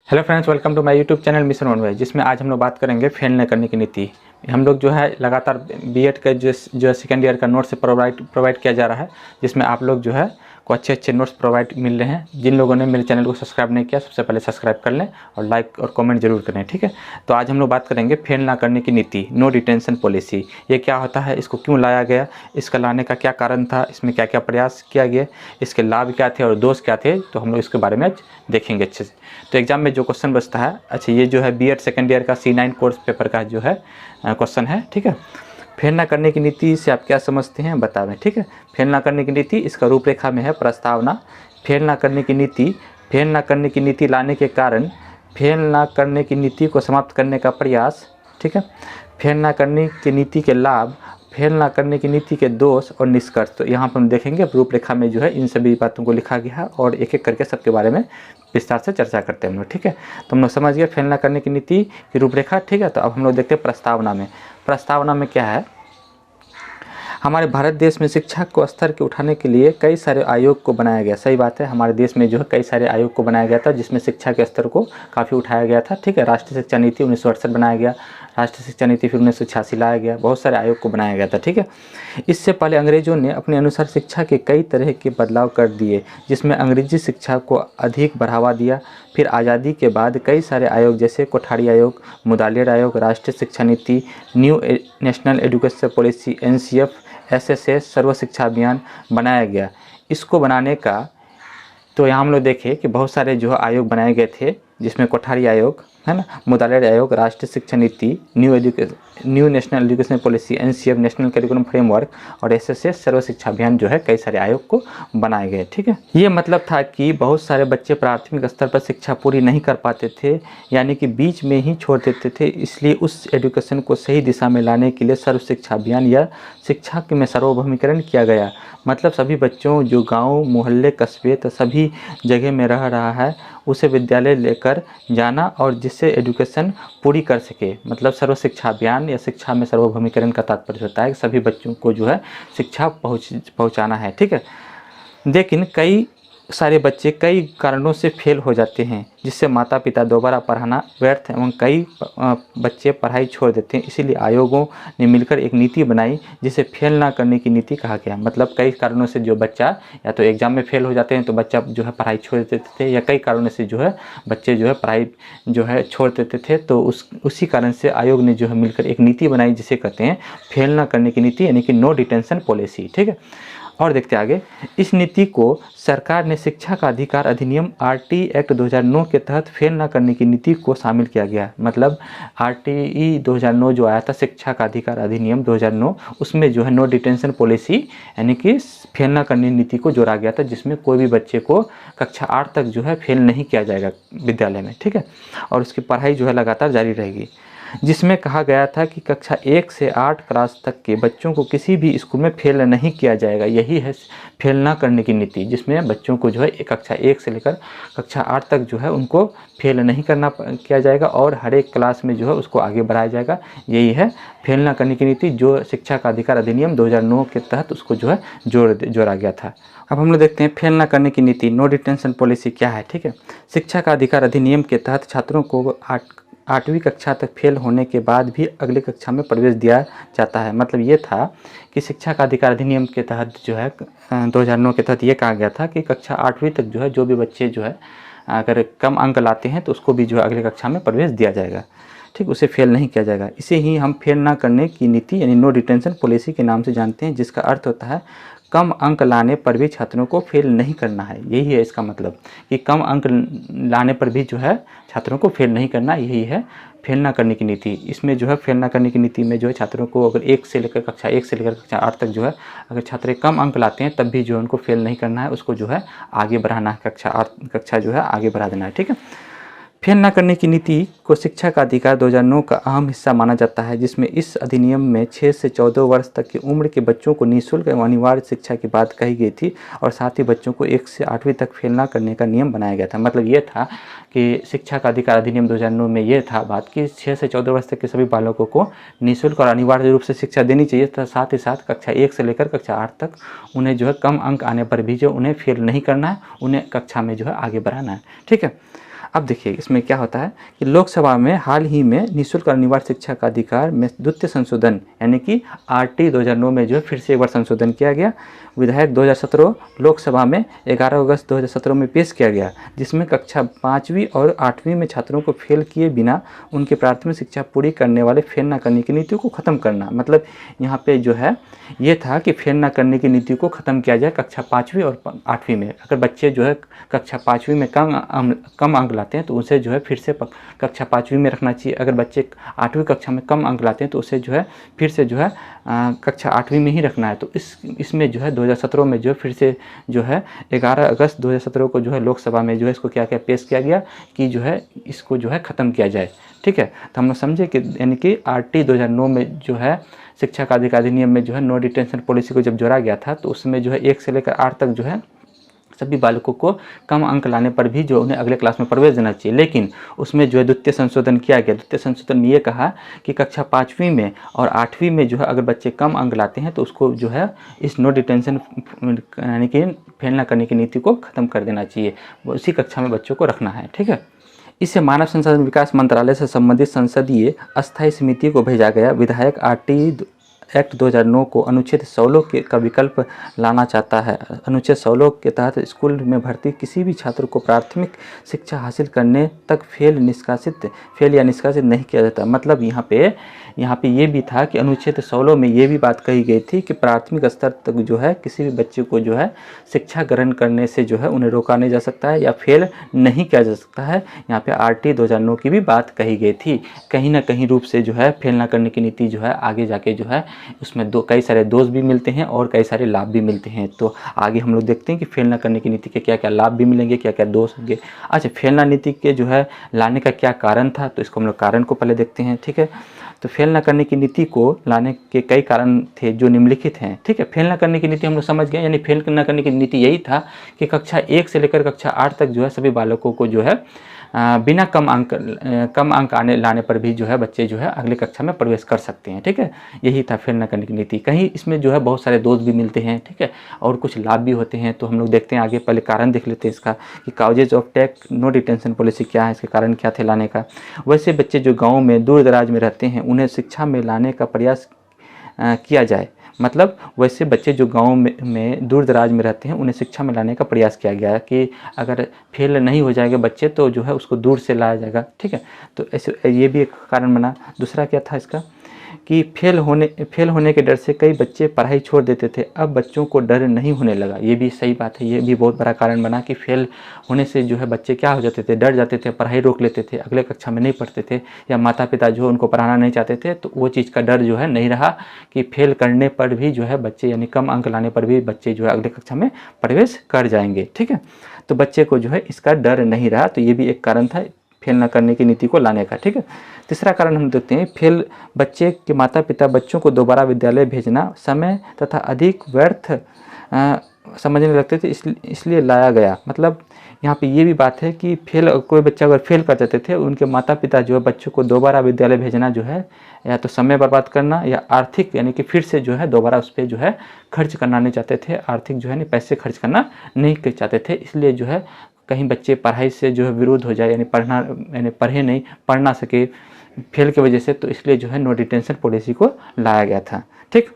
Hello friends, welcome to my YouTube channel mission one way, जिसमें आज हम लोग बात करेंगे फेल न करने की नीति। हम लोग जो है लगातार बीएड का जो सेकेंड ईयर का नोट्स प्रोवाइड किया जा रहा है, जिसमें आप लोग जो है को अच्छे नोट्स प्रोवाइड मिल रहे हैं। जिन लोगों ने मेरे चैनल को सब्सक्राइब नहीं किया, सबसे पहले सब्सक्राइब कर लें और लाइक और कमेंट जरूर करें, ठीक है। तो आज हम लोग बात करेंगे फेल ना करने की नीति, नो डिटेंशन पॉलिसी। ये क्या होता है, इसको क्यों लाया गया, इसका लाने का क्या कारण था, इसमें क्या क्या प्रयास किया गया, इसके लाभ क्या थे और दोष क्या थे, तो हम लोग इसके बारे में आज देखेंगे अच्छे से। तो एग्जाम में जो क्वेश्चन बचता है, अच्छा ये जो है बीएड सेकेंड ईयर का C9 कोर्स पेपर का जो है क्वेश्चन है, ठीक है। फेल ना करने की नीति से आप क्या समझते हैं बतावें, ठीक है। फेल ना करने की नीति, इसका रूपरेखा में है प्रस्तावना। फेल ना करने की नीति, फेल ना करने की नीति लाने के कारण, फेल ना करने की नीति को समाप्त करने का प्रयास, ठीक है। फेल ना करने की नीति के लाभ, फेल ना करने की नीति के दोष और निष्कर्ष। तो यहाँ पर हम देखेंगे रूपरेखा में जो है इन सभी बातों को लिखा गया है और एक एक करके सबके बारे में विस्तार से चर्चा करते हैं हम लोग, ठीक है। तो हम लोग समझ गए फेल ना करने की नीति की रूपरेखा, ठीक है। तो अब हम लोग देखते हैं प्रस्तावना में। प्रस्तावना में क्या है, हमारे भारत देश में शिक्षा को स्तर के उठाने के लिए कई सारे आयोग को बनाया गया। सही बात है, हमारे देश में जो है कई सारे आयोग को बनाया गया था, जिसमें शिक्षा के स्तर को काफ़ी उठाया गया था, ठीक है। राष्ट्रीय शिक्षा नीति 1968 बनाया गया, राष्ट्रीय शिक्षा नीति फिर 1986 लाया गया, बहुत सारे आयोग को बनाया गया था, ठीक है। इससे पहले अंग्रेजों ने अपने अनुसार शिक्षा के कई तरह के बदलाव कर दिए, जिसमें अंग्रेजी शिक्षा को अधिक बढ़ावा दिया। फिर आज़ादी के बाद कई सारे आयोग जैसे कोठारी आयोग, मुदालियर आयोग, राष्ट्रीय शिक्षा नीति, new national education policy NCF, SSS, सर्व शिक्षा अभियान बनाया गया। इसको बनाने का तो यहाँ हम लोग देखें कि बहुत सारे जो आयोग बनाए गए थे, जिसमें कोठारी आयोग है ना, मुदालियर आयोग, राष्ट्रीय शिक्षा नीति, new national education policy NCF, national curriculum framework और SSS, सर्व शिक्षा अभियान जो है कई सारे आयोग को बनाए गए, ठीक है। ये मतलब था कि बहुत सारे बच्चे प्राथमिक स्तर पर शिक्षा पूरी नहीं कर पाते थे, यानी कि बीच में ही छोड़ देते थे। इसलिए उस एजुकेशन को सही दिशा में लाने के लिए सर्व शिक्षा अभियान या शिक्षा में सार्वभौमिकरण किया गया। मतलब सभी बच्चों जो गांव, मोहल्ले, कस्बे तो सभी जगह में रह रहा है, उसे विद्यालय लेकर जाना और जिससे एजुकेशन पूरी कर सके। मतलब सर्व शिक्षा अभियान या शिक्षा में सार्वभौमिकरण का तात्पर्य होता है कि सभी बच्चों को जो है शिक्षा पहुंचाना है, ठीक है। लेकिन कई सारे बच्चे कई कारणों से फेल हो जाते हैं, जिससे माता पिता दोबारा पढ़ाना व्यर्थ एवं कई बच्चे पढ़ाई छोड़ देते हैं। इसीलिए आयोगों ने मिलकर एक नीति बनाई, जिसे फेल ना करने की नीति कहा गया। मतलब कई कारणों से जो बच्चा या तो एग्जाम में फेल हो जाते हैं तो बच्चा जो है पढ़ाई छोड़ देते थे, या कई कारणों से जो है बच्चे जो है पढ़ाई जो है छोड़ देते थे। तो उसी कारण से आयोग ने जो है मिलकर एक नीति बनाई, जिसे कहते हैं फेल ना करने की नीति, यानी कि नो डिटेंशन पॉलिसी, ठीक है। और देखते आगे, इस नीति को सरकार ने शिक्षा का अधिकार अधिनियम RT एक्ट 2009 के तहत फेल ना करने की नीति को शामिल किया गया। मतलब RTE 2009 जो आया था, शिक्षा का अधिकार अधिनियम 2009, उसमें जो है नो डिटेंशन पॉलिसी यानी कि फेल ना करने नीति को जोड़ा गया था, जिसमें कोई भी बच्चे को कक्षा 8 तक जो है फेल नहीं किया जाएगा विद्यालय में, ठीक है। और उसकी पढ़ाई जो है लगातार जारी रहेगी, जिसमें कहा गया था कि कक्षा 1 से 8 क्लास तक के बच्चों को किसी भी स्कूल में फेल नहीं किया जाएगा। यही है फेल ना करने की नीति, जिसमें बच्चों को जो है कक्षा 1 से लेकर कक्षा 8 तक जो है उनको फेल नहीं किया जाएगा और हर एक क्लास में जो है उसको आगे बढ़ाया जाएगा। यही है फेल ना करने की नीति, जो शिक्षा का अधिकार अधिनियम 2009 के तहत उसको जो है जोड़ा गया था। अब हम लोग देखते हैं फेल ना करने की नीति, नो डिटेंशन पॉलिसी क्या है, ठीक है। शिक्षा का अधिकार अधिनियम के तहत छात्रों को 8वीं कक्षा तक फेल होने के बाद भी अगली कक्षा में प्रवेश दिया जाता है। मतलब ये था कि शिक्षा का अधिकार अधिनियम के तहत जो है 2009 के तहत ये कहा गया था कि कक्षा 8वीं तक जो है जो भी बच्चे जो है अगर कम अंक लाते हैं तो उसको भी जो है अगली कक्षा में प्रवेश दिया जाएगा, ठीक, उसे फेल नहीं किया जाएगा। इसे ही हम फेल ना करने की नीति यानी नो डिटेंशन पॉलिसी के नाम से जानते हैं, जिसका अर्थ होता है कम अंक लाने पर भी छात्रों को फेल नहीं करना है। यही है इसका मतलब कि कम अंक लाने पर भी जो है छात्रों को फेल नहीं करना, यही है फेल ना करने की नीति। इसमें जो है फेल ना करने की नीति में जो है छात्रों को अगर कक्षा 1 से लेकर कक्षा 8 तक जो है अगर छात्र कम अंक लाते हैं तब भी जो है उनको फेल नहीं करना है, उसको जो है आगे बढ़ाना है, कक्षा जो है आगे बढ़ा देना है, ठीक है। फेल ना करने की नीति को शिक्षा का अधिकार 2009 का अहम हिस्सा माना जाता है, जिसमें इस अधिनियम में 6 से 14 वर्ष तक की उम्र के बच्चों को निःशुल्क एवं अनिवार्य शिक्षा की बात कही गई थी और साथ ही बच्चों को 1 से 8वीं तक फेल ना करने का नियम बनाया गया था। मतलब ये था कि शिक्षा का अधिकार अधिनियम 2009 में ये था बात कि 6 से 14 वर्ष तक के सभी बालकों को निःशुल्क और अनिवार्य रूप से शिक्षा देनी चाहिए था। साथ ही साथ कक्षा 1 से लेकर कक्षा 8 तक उन्हें जो है कम अंक आने पर भी जो उन्हें फेल नहीं करना है, उन्हें कक्षा में जो है आगे बढ़ाना है, ठीक है। अब देखिए इसमें क्या होता है कि लोकसभा में हाल ही में निःशुल्क और अनिवार्य शिक्षा का अधिकार में द्वितीय संशोधन यानी कि आरटी 2009 में जो है फिर से एक बार संशोधन किया गया। विधेयक 2017 लोकसभा में 11 अगस्त 2017 में पेश किया गया, जिसमें कक्षा 5वीं और 8वीं में छात्रों को फेल किए बिना उनकी प्राथमिक शिक्षा पूरी करने वाले फेल न करने की नीति को ख़त्म करना। मतलब यहाँ पे जो है ये था कि फेल न करने की नीति को ख़त्म किया जाए कक्षा 5वीं और 8वीं में। अगर बच्चे जो है कक्षा 5वीं में कम अंक लाते हैं तो उसे जो है फिर से कक्षा 5वीं में रखना चाहिए। अगर बच्चे 8वीं कक्षा में कम अंक लाते हैं तो उसे जो है फिर से जो है कक्षा 8वीं में ही रखना है। तो इसमें जो है 2017 में जो है फिर से जो है 11 अगस्त 2017 को जो है लोकसभा में जो है इसको क्या पेश किया गया कि जो है इसको जो है ख़त्म किया जाए। ठीक है, तो हम लोग समझे कि यानी कि आरटी 2009 में जो है शिक्षा का अधिकार अधिनियम में जो है नो डिटेंशन पॉलिसी को जब जोड़ा गया था तो उसमें जो है 1 से लेकर 8 तक जो है सभी बालकों को कम अंक लाने पर भी जो उन्हें अगले क्लास में प्रवेश देना चाहिए। लेकिन उसमें जो है द्वितीय संशोधन किया गया। द्वितीय संशोधन में ये कहा कि कक्षा 5वीं में और 8वीं में जो है अगर बच्चे कम अंक लाते हैं तो उसको जो है इस नो डिटेंशन यानी कि फेल न करने की नीति को ख़त्म कर देना चाहिए, उसी कक्षा में बच्चों को रखना है। ठीक है, इससे मानव संसाधन विकास मंत्रालय से संबंधित संसदीय अस्थायी समिति को भेजा गया। विधायक आरटी एक्ट 2009 को अनुच्छेद 16 का विकल्प लाना चाहता है। अनुच्छेद 16 के तहत स्कूल में भर्ती किसी भी छात्र को प्राथमिक शिक्षा हासिल करने तक फेल या निष्कासित नहीं किया जाता। मतलब यहाँ पे ये भी था कि अनुच्छेद 16 में ये भी बात कही गई थी कि प्राथमिक स्तर तक जो है किसी भी बच्चे को जो है शिक्षा ग्रहण करने से जो है उन्हें रोका नहीं जा सकता है या फेल नहीं किया जा सकता है। यहाँ पे आरटी 2009 की भी बात कही गई थी। कहीं ना कहीं रूप से जो है फेल ना करने की नीति जो है आगे जाके जो है उसमें कई सारे दोष भी मिलते हैं और कई सारे लाभ भी मिलते हैं। तो आगे हम लोग देखते हैं कि फेल ना करने की नीति के क्या क्या लाभ भी मिलेंगे, क्या क्या दोष होंगे। अच्छा, फेल ना नीति के जो है लाने का क्या कारण था, तो इसको हम लोग कारण को पहले देखते हैं। ठीक है, तो फेल ना करने की नीति को लाने के कई कारण थे जो निम्नलिखित हैं। ठीक है, फेल ना करने की नीति हम लोग समझ गए, यानी फेल ना करने की नीति यही था कि कक्षा 1 से लेकर कक्षा 8 तक जो है सभी बालकों को जो है बिना कम अंक लाने पर भी जो है बच्चे जो है अगले कक्षा में प्रवेश कर सकते हैं। ठीक है, यही था फेल ना करने की नीति। कहीं इसमें जो है बहुत सारे दोष भी मिलते हैं। ठीक है, और कुछ लाभ भी होते हैं। तो हम लोग देखते हैं आगे, पहले कारण देख लेते हैं इसका कि causes of take no detention policy क्या है, इसके कारण क्या थे लाने का। वैसे बच्चे जो गाँव में दूर दराज में रहते हैं उन्हें शिक्षा में लाने का प्रयास किया जाए। मतलब वैसे बच्चे जो गांव में दूर दराज में रहते हैं उन्हें शिक्षा में लाने का प्रयास किया गया है कि अगर फेल नहीं हो जाएंगे बच्चे तो जो है उसको दूर से लाया जाएगा। ठीक है, तो ऐसे ये भी एक कारण बना। दूसरा क्या था इसका कि फेल होने के डर से कई बच्चे पढ़ाई छोड़ देते थे। अब बच्चों को डर नहीं होने लगा। ये भी सही बात है, ये भी बहुत बड़ा कारण बना कि फेल होने से जो है बच्चे क्या हो जाते थे, डर जाते थे, पढ़ाई रोक लेते थे, अगले कक्षा में नहीं पढ़ते थे, या माता पिता जो उनको पढ़ाना नहीं चाहते थे तो वो चीज़ का डर जो है नहीं रहा कि फेल करने पर भी जो है बच्चे यानी कम अंक लाने पर भी बच्चे जो है अगले कक्षा में प्रवेश कर जाएंगे। ठीक है, तो बच्चे को जो है इसका डर नहीं रहा। तो ये भी एक कारण था फेल न करने की नीति को लाने का। ठीक है, तीसरा कारण हम देखते हैं बच्चे के माता पिता बच्चों को दोबारा विद्यालय भेजना समय तथा अधिक व्यर्थ समझने लगते थे, इसलिए लाया गया। मतलब यहाँ पे ये भी बात है कि कोई बच्चा अगर फेल कर जाते थे उनके माता पिता जो है बच्चों को दोबारा विद्यालय भेजना जो है या तो समय बर्बाद करना या आर्थिक यानी कि फिर से जो है दोबारा उस पर जो है खर्च करना नहीं चाहते थे, आर्थिक जो है पैसे खर्च करना नहीं चाहते थे। इसलिए जो है कहीं बच्चे पढ़ाई से जो है विरोध हो जाए, यानी पढ़ ना सके फेल की वजह से, तो इसलिए जो है नो डिटेंशन पॉलिसी को लाया गया था। ठीक,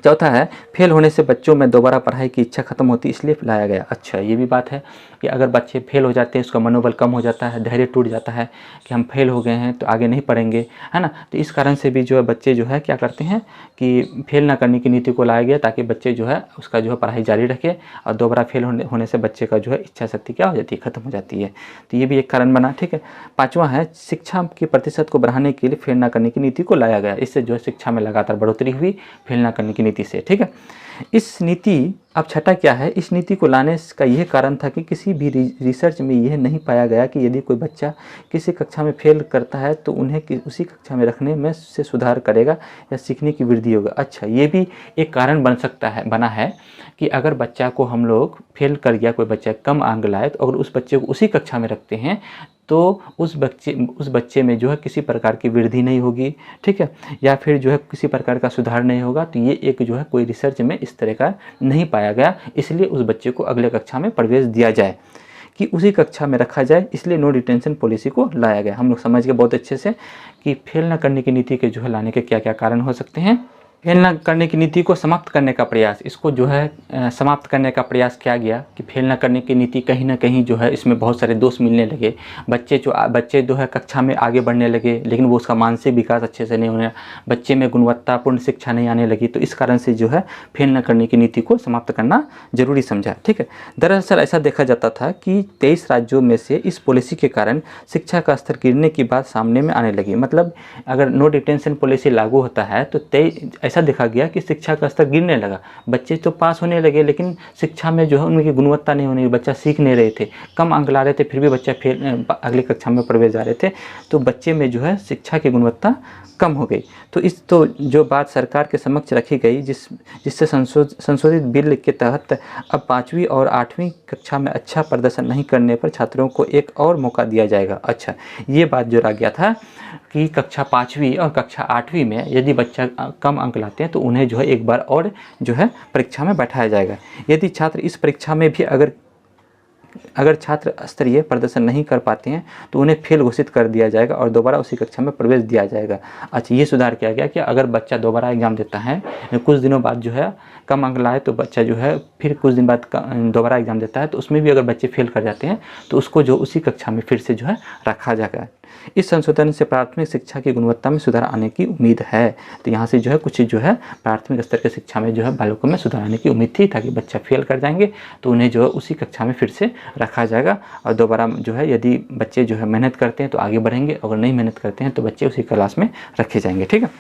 चौथा है फेल होने से बच्चों में दोबारा पढ़ाई की इच्छा खत्म होती इसलिए लाया गया। अच्छा, ये भी बात है कि अगर बच्चे फेल हो जाते हैं उसका मनोबल कम हो जाता है, धैर्य टूट जाता है कि हम फेल हो गए हैं तो आगे नहीं पढ़ेंगे, है ना। तो इस कारण से भी जो है बच्चे जो है क्या करते हैं कि फेल ना करने की नीति को लाया गया ताकि बच्चे जो है उसका जो है पढ़ाई जारी रखे और दोबारा फेल होने से बच्चे का जो है इच्छा शक्ति क्या हो जाती है, खत्म हो जाती है। तो ये भी एक कारण बना। ठीक है, पाँचवा है शिक्षा के प्रतिशत को बढ़ाने के लिए फेल ना करने की नीति को लाया गया। इससे जो है शिक्षा में लगातार बढ़ोतरी हुई फेल ना करने की नीति से। ठीक है, इस नीति अब छठा क्या है, इस नीति को लाने का यह कारण था कि किसी भी रिसर्च में यह नहीं पाया गया कि यदि कोई बच्चा किसी कक्षा में फेल करता है तो उन्हें उसी कक्षा में रखने में से सुधार करेगा या सीखने की वृद्धि होगा। अच्छा, ये भी एक कारण बना है कि अगर बच्चा को हम लोग फेल कर गया, कोई बच्चा कम अंक लाए, तो अगर उस बच्चे को उसी कक्षा में रखते हैं तो उस बच्चे में जो है किसी प्रकार की वृद्धि नहीं होगी। ठीक है, या फिर जो है किसी प्रकार का सुधार नहीं होगा। तो ये एक जो है कोई रिसर्च में इस तरह का नहीं पाया गया, इसलिए उस बच्चे को अगले कक्षा में प्रवेश दिया जाए। कि उसी कक्षा में रखा जाए, इसलिए नो डिटेंशन पॉलिसी को लाया गया। हम लोग समझ गए बहुत अच्छे से कि फेल ना करने की नीति के जो है लाने के क्या क्या कारण हो सकते हैं। फेल न करने की नीति को समाप्त करने का प्रयास, इसको जो है समाप्त करने का प्रयास किया गया कि फेल न करने की नीति कहीं ना कहीं जो है इसमें बहुत सारे दोष मिलने लगे। बच्चे जो है कक्षा में आगे बढ़ने लगे, लेकिन वो उसका मानसिक विकास अच्छे से नहीं होने, बच्चे में गुणवत्तापूर्ण शिक्षा नहीं आने लगी। तो इस कारण से जो है फेल न करने की नीति को समाप्त करना जरूरी समझा। ठीक है, दरअसल ऐसा देखा जाता था कि 23 राज्यों में से इस पॉलिसी के कारण शिक्षा का स्तर गिरने की बात सामने में आने लगी। मतलब अगर नो डिटेंशन पॉलिसी लागू होता है तो ऐसा देखा गया कि शिक्षा का स्तर गिरने लगा। बच्चे तो पास होने लगे, लेकिन शिक्षा में जो है उनकी गुणवत्ता नहीं होने, बच्चा सीख नहीं रहे थे, कम अंक ला रहे थे, फिर भी बच्चा अगली कक्षा में प्रवेश जा रहे थे, तो बच्चे में जो है शिक्षा की गुणवत्ता कम हो गई। तो जो बात सरकार के समक्ष रखी गई, जिससे संशोधित बिल के तहत अब 5वीं और 8वीं कक्षा में अच्छा प्रदर्शन नहीं करने पर छात्रों को एक और मौका दिया जाएगा। अच्छा, ये बात जो रह गया था कि कक्षा 5वीं और कक्षा 8वीं में यदि बच्चा कम अंक लाते हैं तो उन्हें जो है एक बार और जो है परीक्षा में बैठाया जाएगा। यदि छात्र इस परीक्षा में भी अगर छात्र स्तरीय प्रदर्शन नहीं कर पाते हैं तो उन्हें फेल घोषित कर दिया जाएगा और दोबारा उसी कक्षा में प्रवेश दिया जाएगा। अच्छा, ये सुधार किया गया कि अगर बच्चा दोबारा एग्जाम देता है, कुछ दिनों बाद जो है कम अंक लाए तो बच्चा जो है फिर कुछ दिन बाद दोबारा एग्जाम देता है, तो उसमें भी अगर बच्चे फेल कर जाते हैं तो उसको जो उसी कक्षा में फिर से जो है रखा जाएगा। इस संशोधन से प्राथमिक शिक्षा की गुणवत्ता में सुधार आने की उम्मीद है। तो यहाँ से जो है कुछ जो है प्राथमिक स्तर की शिक्षा में जो है बालकों में सुधार आने की उम्मीद थी, ताकि बच्चा फेल कर जाएंगे तो उन्हें जो है उसी कक्षा में फिर से रखा जाएगा और दोबारा जो है यदि बच्चे जो है मेहनत करते हैं तो आगे बढ़ेंगे, अगर नहीं मेहनत करते हैं तो बच्चे उसी क्लास में रखे जाएंगे। ठीक है,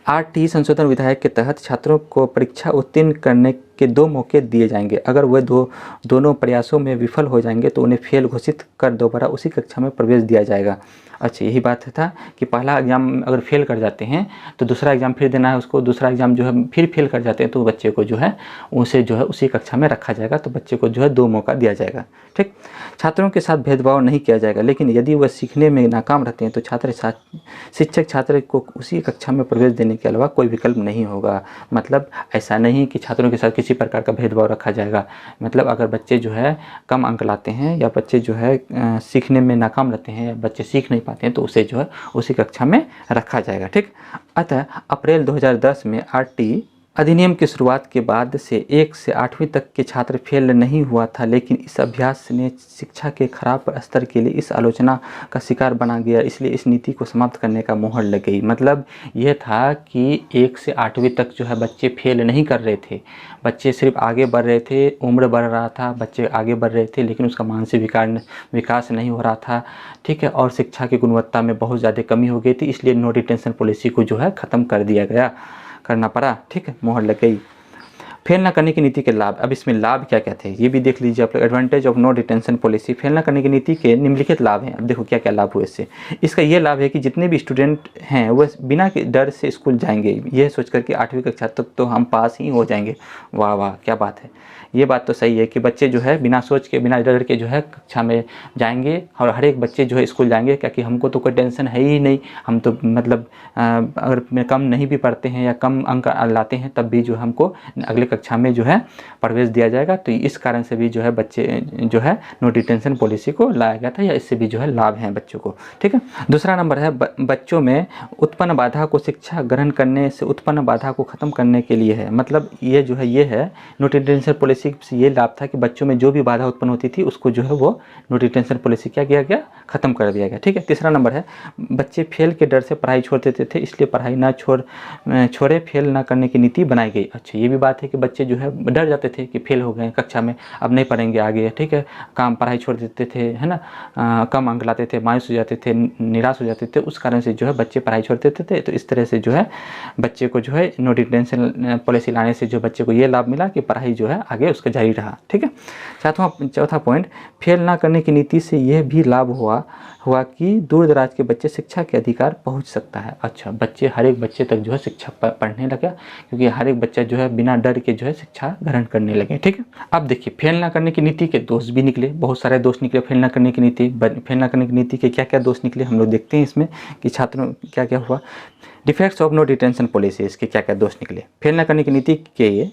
RT संशोधन विधेयक के तहत छात्रों को परीक्षा उत्तीर्ण करने के 2 मौके दिए जाएंगे। अगर वे दोनों प्रयासों में विफल हो जाएंगे तो उन्हें फेल घोषित कर दोबारा उसी कक्षा में प्रवेश दिया जाएगा। अच्छा, यही बात था कि पहला एग्ज़ाम अगर फेल कर जाते हैं तो दूसरा एग्ज़ाम फिर देना है उसको, दूसरा एग्ज़ाम जो है फिर फेल कर जाते हैं तो बच्चे को जो है उसे जो है उसी कक्षा में रखा जाएगा, तो बच्चे को जो है 2 मौका दिया जाएगा। ठीक, छात्रों के साथ भेदभाव नहीं किया जाएगा, लेकिन यदि वह सीखने में नाकाम रहते हैं तो शिक्षक छात्र को उसी कक्षा में प्रवेश देने के अलावा कोई विकल्प नहीं होगा। मतलब ऐसा नहीं कि छात्रों के साथ किसी प्रकार का भेदभाव रखा जाएगा। मतलब अगर बच्चे जो है कम अंक लाते हैं या बच्चे जो है सीखने में नाकाम रहते हैं या बच्चे सीख नहीं पाते हैं तो उसे जो है उसी कक्षा में रखा जाएगा। ठीक, अतः अप्रैल 2010 में RT अधिनियम की शुरुआत के बाद से 1 से 8वीं तक के छात्र फेल नहीं हुआ था, लेकिन इस अभ्यास ने शिक्षा के खराब स्तर के लिए इस आलोचना का शिकार बना गया, इसलिए इस नीति को समाप्त करने का मोहर लग गई। मतलब ये था कि 1 से 8वीं तक जो है बच्चे फेल नहीं कर रहे थे, बच्चे सिर्फ आगे बढ़ रहे थे, उम्र बढ़ रहा था, बच्चे आगे बढ़ रहे थे, लेकिन उसका मानसिक विकास नहीं हो रहा था। ठीक है, और शिक्षा की गुणवत्ता में बहुत ज़्यादा कमी हो गई थी, इसलिए नो डिटेंशन पॉलिसी को जो है ख़त्म करना पड़ा। ठीक है, मोहर लग गई। फेल न करने की नीति के लाभ, अब इसमें लाभ क्या क्या थे ये भी देख लीजिए आप लोग। Advantage of no detention policy, fail न करने की नीति के निम्नलिखित लाभ हैं। अब देखो क्या क्या लाभ हुए इससे। इसका ये लाभ है कि जितने भी स्टूडेंट हैं वह बिना डर से स्कूल जाएंगे, यह सोचकर कि 8वीं कक्षा तक तो हम पास ही हो जाएंगे। वाह वाह, क्या बात है, ये बात तो सही है कि बच्चे जो है बिना सोच के बिना डर के जो है कक्षा में जाएंगे, और हर एक बच्चे जो है स्कूल जाएंगे, क्योंकि हमको तो कोई टेंशन है ही नहीं, हम तो मतलब अगर कम नहीं भी पढ़ते हैं या कम अंक लाते हैं तब भी जो हमको अगले कक्षा में जो है प्रवेश दिया जाएगा। तो इस कारण से भी जो है बच्चे जो है नो डिटेंशन पॉलिसी को लाया गया था, या इससे भी जो है लाभ हैं बच्चों को। ठीक है, दूसरा नंबर है बच्चों में उत्पन्न बाधा को शिक्षा ग्रहण करने से उत्पन्न बाधा को ख़त्म करने के लिए है। मतलब ये जो है ये है नो डिटेंशन पॉलिसी से ये लाभ था कि बच्चों में जो भी बाधा उत्पन्न होती थी उसको जो है वो नो डिटेंशन पॉलिसी क्या किया गया, ख़त्म कर दिया गया। ठीक है, तीसरा नंबर है बच्चे फेल के डर से पढ़ाई छोड़ देते थे, इसलिए पढ़ाई ना छोड़े फेल ना करने की नीति बनाई गई। अच्छा, ये भी बात है कि बच्चे जो है डर जाते थे कि फेल हो गए कक्षा में, अब नहीं पढ़ेंगे आगे। ठीक है, पढ़ाई छोड़ देते थे, है ना, कम अंक लाते थे, मायूस हो जाते थे, निराश हो जाते थे, उस कारण से जो है बच्चे पढ़ाई छोड़ देते थे। तो इस तरह से जो है बच्चे को जो है नो डिटेंशन पॉलिसी लाने से जो बच्चे को ये लाभ मिला कि पढ़ाई जो है आगे उसका जारी रहा। ठीक है, चौथा पॉइंट, फेल ना करने की नीति से यह भी लाभ हुआ कि दूर दराज के बच्चे शिक्षा के अधिकार पहुंच सकता है। अच्छा, हर एक बच्चे तक जो है शिक्षा पढ़ने लगा, क्योंकि हर एक बच्चा जो है बिना डर के जो है शिक्षा ग्रहण करने लगे। ठीक है, अब देखिए फेल ना करने की नीति के दोष भी निकले, बहुत सारे दोष निकले फेल ना करने की नीति के क्या क्या दोष निकले हम लोग देखते हैं इसमें कि छात्रों क्या क्या हुआ। Defects of no detention policy, इसके क्या क्या दोष निकले। फेल ना करने की नीति के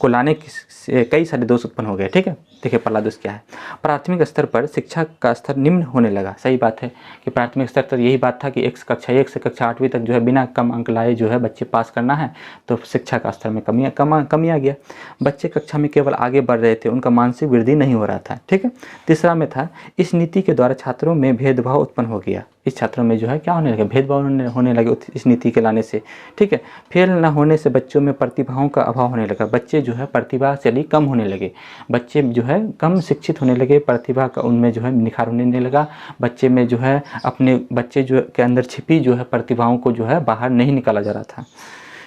को लाने से कई सारे दोष उत्पन्न हो गए। ठीक है, देखिए पहला दोष क्या है, प्राथमिक स्तर पर शिक्षा का स्तर निम्न होने लगा। सही बात है कि प्राथमिक स्तर तक यही बात था कि कक्षा 1 से कक्षा 8वीं तक जो है बिना कम अंक लाए जो है बच्चे पास करना है, तो शिक्षा का स्तर में कमी आ गया। बच्चे कक्षा में केवल आगे बढ़ रहे थे, उनका मानसिक वृद्धि नहीं हो रहा था। ठीक है, तीसरा में था, इस नीति के द्वारा छात्रों में भेदभाव उत्पन्न हो गया। इस छात्रों में जो है क्या होने लगे, भेदभाव होने लगे इस नीति के लाने से। ठीक है, फेल न होने से बच्चों में प्रतिभाओं का अभाव होने लगा। बच्चे जो है प्रतिभाशाली कम होने लगे, बच्चे जो है कम शिक्षित होने लगे, प्रतिभा का उनमें जो है निखार होने नहीं लगा। बच्चे में जो है अपने बच्चे जो के अंदर छिपी जो है प्रतिभाओं को जो है बाहर नहीं निकाला जा रहा था।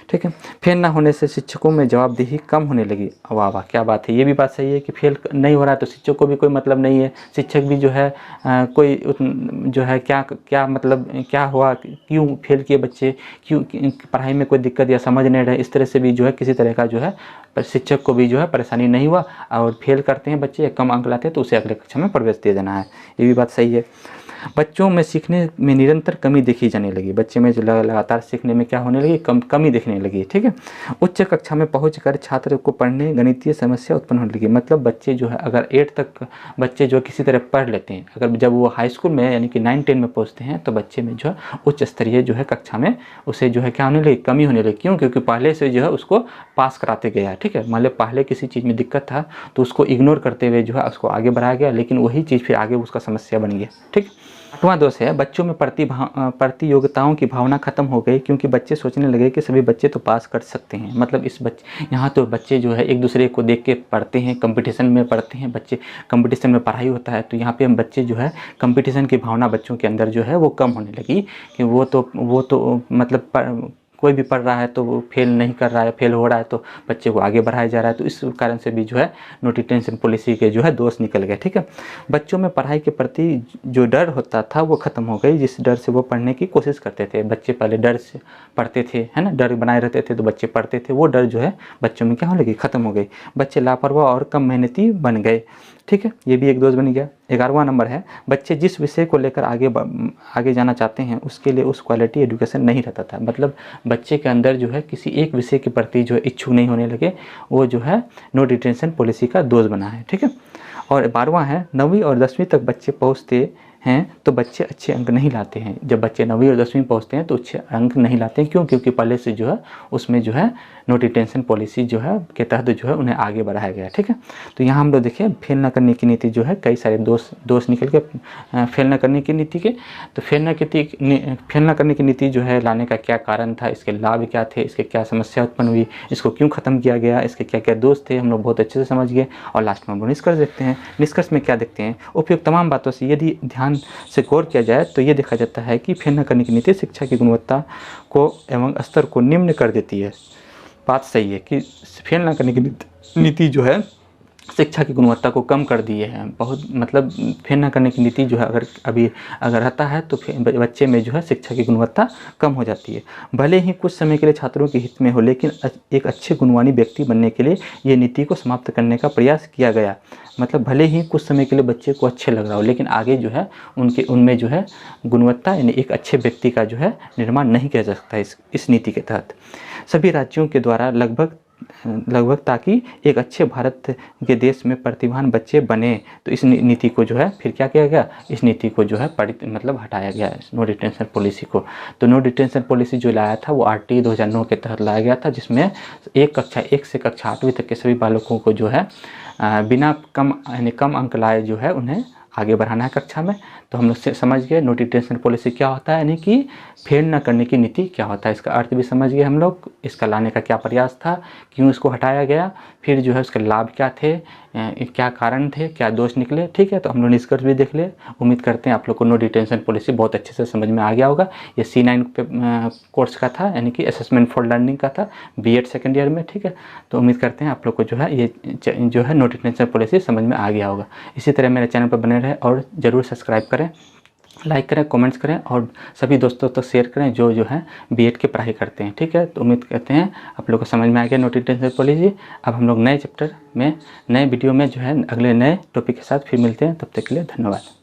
ठीक है, फेल ना होने से शिक्षकों में जवाबदेही कम होने लगी। वाह वाह, क्या बात है, ये भी बात सही है कि फेल नहीं हो रहा है तो शिक्षक को भी कोई मतलब नहीं है। शिक्षक भी जो है कोई जो है क्या मतलब क्या हुआ, क्यों फेल किए बच्चे, क्यों पढ़ाई में कोई दिक्कत या समझ नहीं रहे, इस तरह से भी जो है किसी तरह का जो है शिक्षक को भी जो है परेशानी नहीं हुआ। और फेल करते हैं बच्चे, कम अंक लाते हैं तो उसे अगले कक्षा में प्रवेश दे देना है, ये भी बात सही है। बच्चों में सीखने में निरंतर कमी देखी जाने लगी। बच्चे में जो लगातार सीखने में क्या होने लगी, कमी दिखने लगी। ठीक है, उच्च कक्षा में पहुंचकर छात्र को पढ़ने गणितीय समस्या उत्पन्न होने लगी। मतलब बच्चे जो है अगर 8 तक बच्चे जो किसी तरह पढ़ लेते हैं, अगर जब वो हाई स्कूल में यानी कि 9-10 में पहुंचते हैं तो बच्चे में जो है उच्च स्तरीय जो है कक्षा में उसे जो है क्या होने लगी, कमी होने लगी। क्यों? क्योंकि पहले से जो है उसको पास कराते गया। ठीक है, मान लो पहले किसी चीज़ में दिक्कत था तो उसको इग्नोर करते हुए जो है उसको आगे बढ़ाया गया, लेकिन वही चीज़ फिर आगे उसका समस्या बन गया। ठीक, 8वां दोष है, बच्चों में प्रतियोगिताओं की भावना खत्म हो गई, क्योंकि बच्चे सोचने लगे कि सभी बच्चे तो पास कर सकते हैं। मतलब यहाँ तो बच्चे जो है एक दूसरे को देख के पढ़ते हैं, कंपटीशन में पढ़ते हैं, बच्चे कंपटीशन में पढ़ाई होता है, तो यहाँ पे हम बच्चे जो है कंपटीशन की भावना बच्चों के अंदर जो है वो कम होने लगी कि वो तो मतलब कोई भी पढ़ रहा है तो वो फेल नहीं कर रहा है, फेल हो रहा है तो बच्चे को आगे बढ़ाया जा रहा है। तो इस कारण से भी जो है नो डिटेंशन पॉलिसी के जो है दोष निकल गए। ठीक है, बच्चों में पढ़ाई के प्रति जो डर होता था वो खत्म हो गई, जिस डर से वो पढ़ने की कोशिश करते थे। बच्चे पहले डर से पढ़ते थे, है ना, डर बनाए रहते थे तो बच्चे पढ़ते थे, वो डर जो है बच्चों में क्या होने लगी, खत्म हो गई। बच्चे लापरवाह और कम मेहनती बन गए। ठीक है, ये भी एक दोष बन गया। 11वां नंबर है, बच्चे जिस विषय को लेकर आगे जाना चाहते हैं उसके लिए उस क्वालिटी एजुकेशन नहीं रहता था। मतलब बच्चे के अंदर जो है किसी एक विषय के प्रति जो है इच्छुक नहीं होने लगे, वो जो है नो डिटेंशन पॉलिसी का दोष बना है। ठीक है, और 12वां है, 9वीं और 10वीं तक बच्चे पहुँचते हैं तो बच्चे अच्छे अंक नहीं लाते हैं। जब बच्चे 9वीं और 10वीं पहुँचते हैं तो अच्छे अंक नहीं लाते हैं। क्यों? क्योंकि पहले से जो है उसमें जो है नो डिटेंशन पॉलिसी जो है के तहत जो है उन्हें आगे बढ़ाया गया। ठीक है, तो यहाँ हम लोग देखिए फेल न करने की नीति जो है कई सारे दोष निकल के फेल न करने की नीति के। तो फेल न करने की नीति जो है लाने का क्या कारण था, इसके लाभ क्या थे, इसके क्या समस्या उत्पन्न हुई, इसको क्यों ख़त्म किया गया, इसके क्या क्या दोष थे, हम लोग बहुत अच्छे से समझ गए। और लास्ट में हम लोग निष्कर्ष देखते हैं। निष्कर्ष में क्या देखते हैं, उपयुक्त तमाम बातों से यदि ध्यान से गौर किया जाए तो ये देखा जाता है कि फेल न करने की नीति शिक्षा की गुणवत्ता को एवं स्तर को निम्न कर देती है। बात सही है कि फेल न करने की नीति जो है शिक्षा की गुणवत्ता को कम कर दिए हैं बहुत। मतलब फेल न करने की नीति जो है अगर रहता है तो बच्चे में जो है शिक्षा की गुणवत्ता कम हो जाती है। भले ही कुछ समय के लिए छात्रों के हित में हो, लेकिन एक अच्छे गुणवानी व्यक्ति बनने के लिए ये नीति को समाप्त करने का प्रयास किया गया। मतलब भले ही कुछ समय के लिए बच्चे को अच्छे लग रहा हो, लेकिन आगे जो है उनमें जो है गुणवत्ता यानी एक अच्छे व्यक्ति का जो है निर्माण नहीं किया जा सकता इस नीति के तहत। सभी राज्यों के द्वारा लगभग ताकि एक अच्छे भारत के देश में प्रतिभावान बच्चे बने, तो इस नीति को जो है फिर क्या किया गया, इस नीति को जो है मतलब हटाया गया नो डिटेंशन पॉलिसी को। तो नो डिटेंशन पॉलिसी जो लाया था वो RT 2009 के तहत लाया गया था, जिसमें कक्षा 1 से कक्षा 8वीं तक के सभी बालकों को जो है बिना कम अंक लाए जो है उन्हें आगे बढ़ाना है कक्षा में। तो हम लोग से समझ गए नो डिटेंशन पॉलिसी क्या होता है, यानी कि फेल न करने की नीति क्या होता है, इसका अर्थ भी समझ गए हम लोग, इसका लाने का क्या प्रयास था, क्यों इसको हटाया गया, फिर जो है उसके लाभ क्या थे, क्या कारण थे, क्या दोष निकले। ठीक है, तो हम लोग निष्कर्ष भी देख ले। उम्मीद करते हैं आप लोग को नो डिटेंशन पॉलिसी बहुत अच्छे से समझ में आ गया होगा। ये C9 कोर्स का था, यानी कि असेसमेंट फॉर लर्निंग का था B.Ed सेकेंड ईयर में। ठीक है, तो उम्मीद करते हैं आप लोग को जो है ये जो है नो डिटेंशन पॉलिसी समझ में आ गया होगा। इसी तरह मेरे चैनल पर बने रहे और ज़रूर सब्सक्राइब करें, लाइक करें, कमेंट्स करें और सभी दोस्तों तक शेयर करें जो है B.Ed की पढ़ाई करते हैं। ठीक है, तो उम्मीद करते हैं आप लोग को समझ में आ गया नो डिटेंशन पॉलिसी। अब हम लोग नए चैप्टर में नए वीडियो में जो है अगले नए टॉपिक के साथ फिर मिलते हैं, तब तक के लिए धन्यवाद।